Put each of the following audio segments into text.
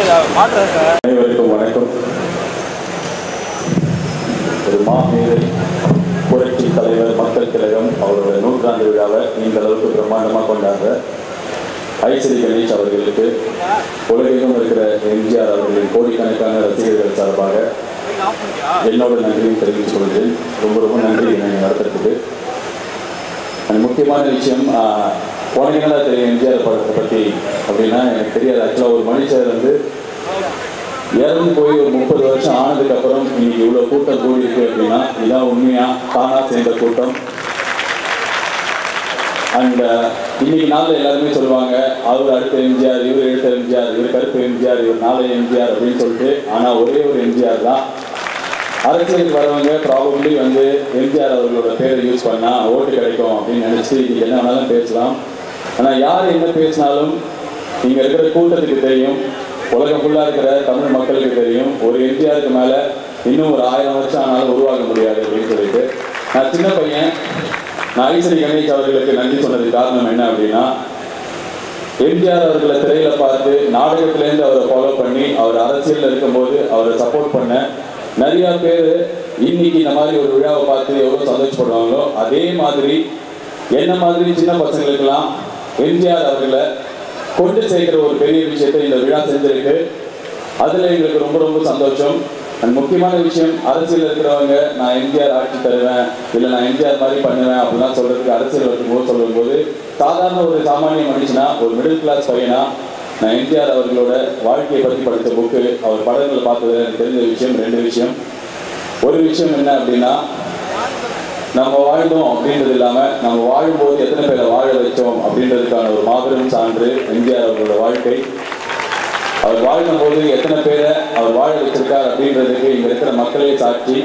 அனைவருக்கும் வணக்கம். ஒரு மாமேதை புரட்சி தலைவர் மக்கள் திலகம் அவரோட 100ஆண்டு விழாவை இந்த அளவுக்கு பிரம்மாண்டமாக கொண்டாடுற ஐஸ்வரி கணேஷ் அவர்களுக்கு உலகெங்கும் இருக்கிற எம்ஜிஆர் அவர்களின் கோடிக்கணக்கான ரசிகர்கள் சார்பாக என்னோட நன்றியை தெரிவித்துக் கொள்கிறேன். ரொம்ப ரொம்ப நன்றி என்னை நடத்துறதுக்கு. முக்கியமான விஷயம், போனீங்கன்னா தெரியும் எம்ஜிஆர் படத்தை பற்றி அப்படின்னா எனக்கு தெரியாது. ஆக்சுவலாக ஒரு மனுஷர் வந்து இறந்து போய் ஒரு 30 வருஷம் ஆனதுக்கப்புறம் இன்னைக்கு இவ்வளோ கூட்டம் கூடி இருக்கு அப்படின்னா இதுதான் உண்மையாக தானா சேர்ந்த கூட்டம். அண்ட் இன்னைக்கு நாளில் எல்லாருமே சொல்லுவாங்க அவர் அடுத்த எம்ஜிஆர், இவர் எடுத்த எம்ஜிஆர், இவர் கருப்பு எம்ஜிஆர், இவர் நாளைய எம்ஜிஆர் அப்படின்னு சொல்லிட்டு. ஆனால் ஒரே ஒரு எம்ஜிஆர் தான். அரசியலுக்கு வரவங்க ப்ராபப்ளி வந்து எம்ஜிஆர் அவர்களோட பேரை யூஸ் பண்ணால் ஓட்டு கிடைக்கும் அப்படின்னு நினச்சிட்டு இன்னைக்கு என்ன வேணாலும் பேசலாம். ஆனால் யார் என்ன பேசினாலும் இங்கே இருக்கிற கூட்டத்துக்கு தெரியும், உலகம் ஃபுல்லாக இருக்கிற தமிழ் மக்களுக்கு தெரியும், ஒரு எம்ஜிஆருக்கு மேலே இன்னும் ஒரு 1000 வருஷம் ஆனாலும் உருவாக முடியாது அப்படின்னு சொல்லிட்டு. நான் சின்ன பையன், நான் ஐஸ்வரி கணேஷ் அவர்களுக்கு நன்றி சொன்னதுக்கு காரணம் என்ன அப்படின்னா, எம்ஜிஆர் அவர்களை திரையில் பார்த்து நாடகத்திலேருந்து அவரை ஃபாலோ பண்ணி அவர் அரசியலில் இருக்கும்போது அவரை சப்போர்ட் பண்ண நிறையா பேர் இன்னைக்கு இந்த மாதிரி ஒரு விழாவை பார்த்து எவ்வளோ சந்தோஷப்படுவாங்களோ அதே மாதிரி என்ன மாதிரி சின்ன பசங்களுக்கெல்லாம் எம்ஜிஆர் அவர்களை கொண்டு சேர்க்கிற ஒரு பெரிய விஷயத்தை இந்த விழா செஞ்சிருக்கு. அதில் எங்களுக்கு ரொம்ப ரொம்ப சந்தோஷம். அண்ட் முக்கியமான விஷயம், அரசியல் இருக்கிறவங்க நான் எம்ஜிஆர் ஆட்சி தருவேன், இல்லை நான் எம்ஜிஆர் மாதிரி பண்ணுவேன் அப்படிலாம் சொல்கிறதுக்கு அரசியல் வரும்போது சொல்லும்போது சாதாரண ஒரு சாமானிய மனுஷனா, ஒரு மிடில் கிளாஸ் பையனா, நான் எம்ஜிஆர் அவர்களோட வாழ்க்கையை பற்றி படித்த புக்கு, அவர் படங்களை பார்த்தது எனக்கு தெரிஞ்ச விஷயம் 2 விஷயம். ஒரு விஷயம் என்ன அப்படின்னா, நம்ம வாழ்ந்தோம் அப்படின்றது இல்லாமல் நம்ம வாழும்போது எத்தனை பேரை வாழ வச்சோம் அப்படின்றதுக்கான ஒரு மாபெரும் சான்று எம்ஜிஆர் அவர்களோட வாழ்க்கை. அவர் வாழும்போது எத்தனை பேரை அவர் வாழ வச்சிருக்கார் அப்படின்றதுக்கு இங்கே இருக்கிற மக்களே சாட்சி.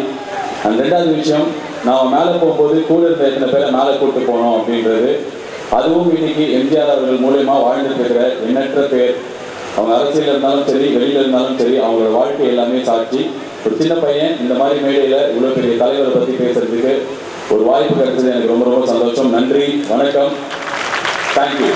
அந்த 2வது விஷயம், நாம் மேலே போகும்போது கூட இருந்த எத்தனை பேரை மேலே கூட்டு போனோம் அப்படின்றது. அதுவும் இன்னைக்கு எம்ஜிஆர் அவர்கள் மூலயமா வாழ்ந்துட்டு இருக்கிற எண்ணற்ற பேர், அவங்க அரசியல் இருந்தாலும் சரி, வெளியில் இருந்தாலும் சரி, அவங்களோட வாழ்க்கை எல்லாமே சாட்சி. ஒரு சின்ன பையன் இந்த மாதிரி மேடையில் இவ்வளோ பெரிய தலைவரை பற்றி பேசுறதுக்கு ஒரு வாய்ப்பு கிடைச்சது எனக்கு ரொம்ப ரொம்ப சந்தோஷம். நன்றி, வணக்கம், தேங்க்யூ.